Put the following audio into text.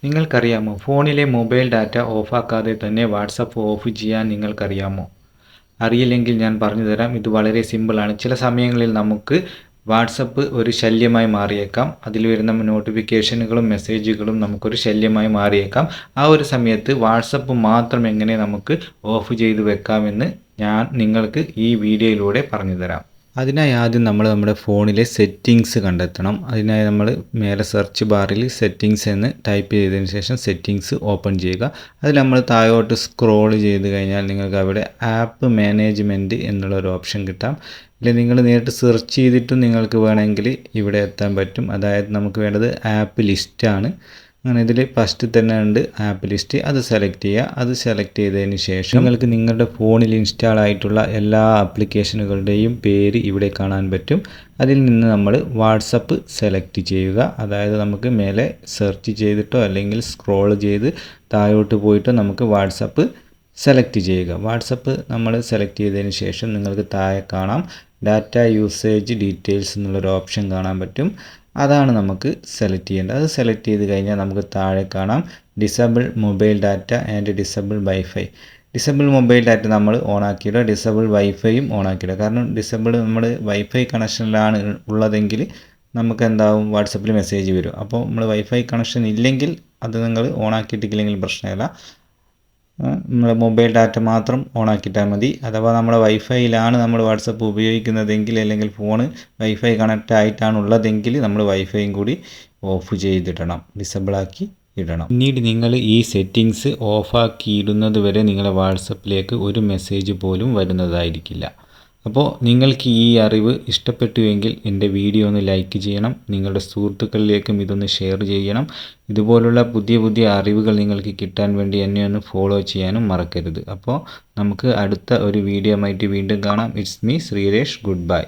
നിങ്ങൾക്കറിയാമോ ഫോണിലെ mobile data ഓഫാക്കാതെ തന്നെ വാട്സപ്പ് ഓഫ് ചെയ്യാൻ നിങ്ങൾക്കറിയാമോ? അറിയില്ലെങ്കിൽ ഞാൻ പറഞ്ഞുതരാം. ഇത് വളരെ സിമ്പിളാണ്. ചില സമയങ്ങളിൽ നമുക്ക് വാട്സപ്പ് ഒരു ശല്യമായി മാറിയേക്കാം. അതിൽ വരുന്ന നോട്ടിഫിക്കേഷനുകളും മെസ്സേജുകളും നമുക്കൊരു ശല്യമായി മാറിയേക്കാം. ആ ഒരു സമയത്ത് വാട്സപ്പ് മാത്രം എങ്ങനെ നമുക്ക് ഓഫ് ചെയ്ത് വെക്കാമെന്ന് ഞാൻ നിങ്ങൾക്ക് ഈ വീഡിയോയിലൂടെ പറഞ്ഞുതരാം. അതിനായി ആദ്യം നമ്മൾ നമ്മുടെ ഫോണിലെ സെറ്റിങ്സ് കണ്ടെത്തണം. അതിനായി നമ്മൾ മേലെ സെർച്ച് ബാറിൽ സെറ്റിങ്സ് എന്ന് ടൈപ്പ് ചെയ്തതിന് ശേഷം സെറ്റിങ്സ് ഓപ്പൺ ചെയ്യുക. അതിൽ നമ്മൾ താഴോട്ട് സ്ക്രോൾ ചെയ്ത് കഴിഞ്ഞാൽ നിങ്ങൾക്ക് അവിടെ ആപ്പ് മാനേജ്മെൻറ്റ് എന്നുള്ളൊരു ഓപ്ഷൻ കിട്ടാം. ഇല്ല, നിങ്ങൾ നേരിട്ട് സെർച്ച് ചെയ്തിട്ടും നിങ്ങൾക്ക് വേണമെങ്കിൽ ഇവിടെ എത്താൻ പറ്റും. അതായത് നമുക്ക് വേണ്ടത് ആപ്പ് ലിസ്റ്റാണ്. അങ്ങനെ ഇതിൽ ഫസ്റ്റ് തന്നെ ഉണ്ട് ആപ്പ് ലിസ്റ്റ്. അത് സെലക്ട് ചെയ്യുക. അത് സെലക്ട് ചെയ്തതിന് ശേഷം നിങ്ങൾക്ക് നിങ്ങളുടെ ഫോണിൽ ഇൻസ്റ്റാൾ ആയിട്ടുള്ള എല്ലാ ആപ്ലിക്കേഷനുകളുടെയും പേര് ഇവിടെ കാണാൻ പറ്റും. അതിൽ നിന്ന് നമ്മൾ വാട്സപ്പ് സെലക്ട് ചെയ്യുക. അതായത് നമുക്ക് മേലെ സെർച്ച് ചെയ്തിട്ടോ അല്ലെങ്കിൽ സ്ക്രോൾ ചെയ്ത് താഴോട്ട് പോയിട്ടോ നമുക്ക് വാട്സപ്പ് സെലക്ട് ചെയ്യുക. വാട്സപ്പ് നമ്മൾ സെലക്ട് ചെയ്തതിന് ശേഷം നിങ്ങൾക്ക് താഴെ കാണാം ഡാറ്റ യൂസേജ് ഡീറ്റെയിൽസ് എന്നുള്ളൊരു ഓപ്ഷൻ കാണാൻ പറ്റും. അതാണ് നമുക്ക് സെലക്ട് ചെയ്യേണ്ടത്. അത് സെലക്ട് ചെയ്ത് കഴിഞ്ഞാൽ നമുക്ക് താഴെ കാണാം disable mobile data and disable wifi. Disable mobile data നമ്മൾ ഓൺ ആക്കിയിടുക, ഡിസബിൾ വൈഫൈയും ഓൺ ആക്കിയിടുക. കാരണം ഡിസബിൾ നമ്മൾ വൈഫൈ കണക്ഷനിലാണ് ഉള്ളതെങ്കിൽ നമുക്ക് എന്താവും വാട്സപ്പിൽ മെസ്സേജ് വരും. അപ്പോൾ നമ്മൾ വൈഫൈ കണക്ഷൻ ഇല്ലെങ്കിൽ അത് നിങ്ങൾ ഓൺ ആക്കിയിട്ടില്ലെങ്കിൽ പ്രശ്നമില്ല. നമ്മൾ മൊബൈൽ ഡാറ്റ മാത്രം ഓൺ ആക്കിയിട്ടാൽ മതി. അഥവാ നമ്മുടെ വൈഫൈയിലാണ് നമ്മൾ വാട്സപ്പ് ഉപയോഗിക്കുന്നതെങ്കിൽ അല്ലെങ്കിൽ ഫോണ് വൈഫൈ കണക്റ്റ് ആയിട്ടാണ് ഉള്ളതെങ്കിൽ നമ്മൾ വൈഫൈയും കൂടി ഓഫ് ചെയ്തിടണം, ഡിസബിളാക്കി ഇടണം. പിന്നീട് നിങ്ങൾ ഈ സെറ്റിങ്സ് ഓഫാക്കി ഇടുന്നത് വരെ നിങ്ങളുടെ വാട്സപ്പിലേക്ക് ഒരു മെസ്സേജ് പോലും വരുന്നതായിരിക്കില്ല. അപ്പോൾ നിങ്ങൾക്ക് ഈ അറിവ് ഇഷ്ടപ്പെട്ടുവെങ്കിൽ എൻ്റെ വീഡിയോ ഒന്ന് ലൈക്ക് ചെയ്യണം. നിങ്ങളുടെ സുഹൃത്തുക്കളിലേക്കും ഇതൊന്ന് ഷെയർ ചെയ്യണം. ഇതുപോലുള്ള പുതിയ പുതിയ അറിവുകൾ നിങ്ങൾക്ക് കിട്ടാൻ വേണ്ടി എന്നെ ഒന്ന് ഫോളോ ചെയ്യാനും മറക്കരുത്. അപ്പോൾ നമുക്ക് അടുത്ത ഒരു വീഡിയോ ആയിട്ട് വീണ്ടും കാണാം. It's me Sreeresh. Good bye.